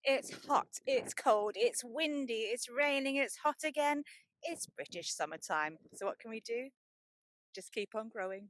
It's hot, it's cold, it's windy, it's raining, it's hot again. It's British summertime. So what can we do? Just keep on growing.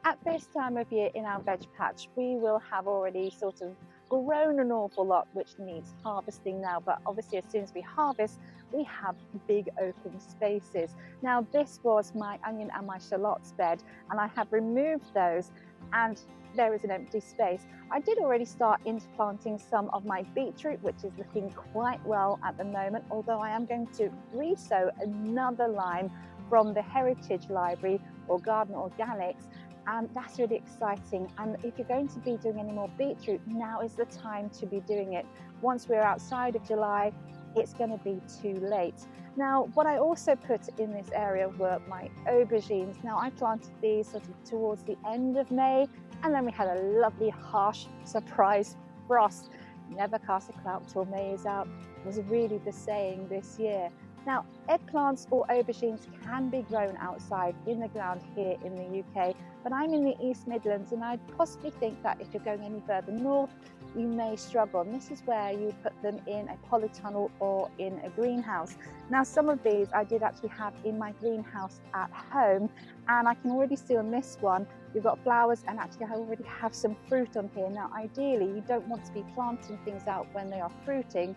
At this time of year in our veg patch, we will have already sort of grown an awful lot, which needs harvesting now. But obviously, as soon as we harvest, we have big open spaces. Now, this was my onion and my shallots bed, and I have removed those, and there is an empty space. I did already start into planting some of my beetroot, which is looking quite well at the moment, although I am going to re-sow another line from the Heritage Library or Garden Organics, and that's really exciting. And if you're going to be doing any more beetroot, now is the time to be doing it. Once we're outside of July, it's going to be too late. Now, what I also put in this area were my aubergines. Now, I planted these sort of towards the end of May, and then we had a lovely harsh surprise frost. Never cast a cloud till May is out was really the saying this year. Now, eggplants or aubergines can be grown outside in the ground here in the UK, but I'm in the East Midlands, and I possibly think that if you're going any further north, you may struggle. And this is where you put them in a polytunnel or in a greenhouse. Now, some of these I did actually have in my greenhouse at home, and I can already see on this one, you've got flowers, and actually I already have some fruit on here. Now, ideally, you don't want to be planting things out when they are fruiting.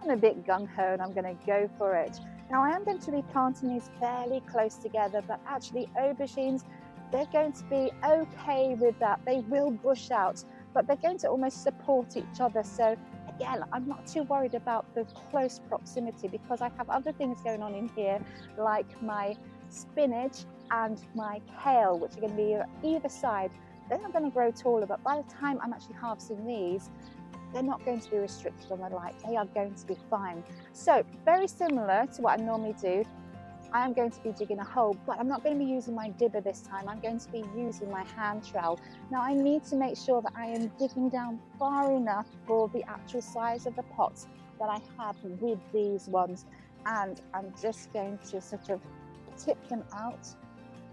I'm a bit gung-ho and I'm going to go for it. Now, I am going to be planting these fairly close together, but actually aubergines, they're going to be okay with that. They will bush out, but they're going to almost support each other. So again, I'm not too worried about the close proximity, because I have other things going on in here, like my spinach and my kale, which are going to be either side. They're not going to grow taller, but by the time I'm actually harvesting these, they're not going to be restricted on the light. They are going to be fine. So very similar to what I normally do, I am going to be digging a hole, but I'm not going to be using my dibber this time. I'm going to be using my hand trowel. Now, I need to make sure that I am digging down far enough for the actual size of the pots that I have with these ones. And I'm just going to sort of tip them out,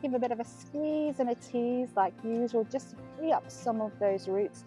give a bit of a squeeze and a tease like usual, just to free up some of those roots,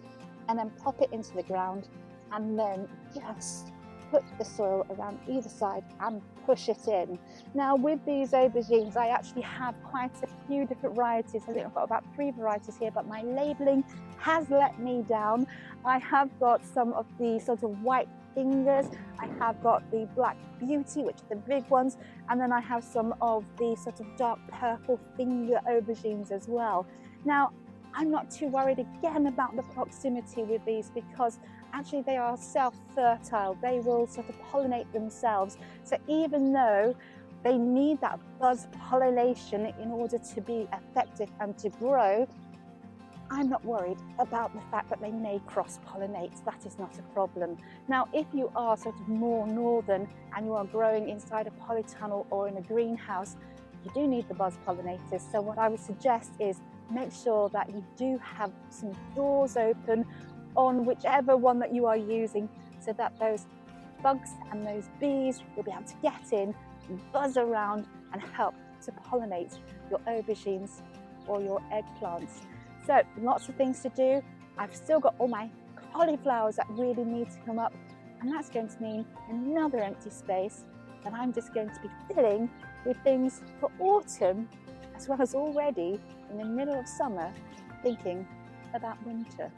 and then pop it into the ground, and then just put the soil around either side and push it in. Now, with these aubergines, I actually have quite a few different varieties. I think I've got about 3 varieties here, but my labeling has let me down. I have got some of the sort of white fingers, I have got the black beauty, which are the big ones, and then I have some of the sort of dark purple finger aubergines as well. Now, I'm not too worried again about the proximity with these, because actually they are self-fertile. They will sort of pollinate themselves. So even though they need that buzz pollination in order to be effective and to grow, I'm not worried about the fact that they may cross-pollinate. That is not a problem. Now, if you are sort of more northern and you are growing inside a polytunnel or in a greenhouse, you do need the buzz pollinators. So what I would suggest is make sure that you do have some doors open on whichever one that you are using, so that those bugs and those bees will be able to get in, buzz around and help to pollinate your aubergines or your eggplants. So lots of things to do. I've still got all my cauliflowers that really need to come up, and that's going to mean another empty space that I'm just going to be filling with things for autumn, as well as already in the middle of summer thinking about winter.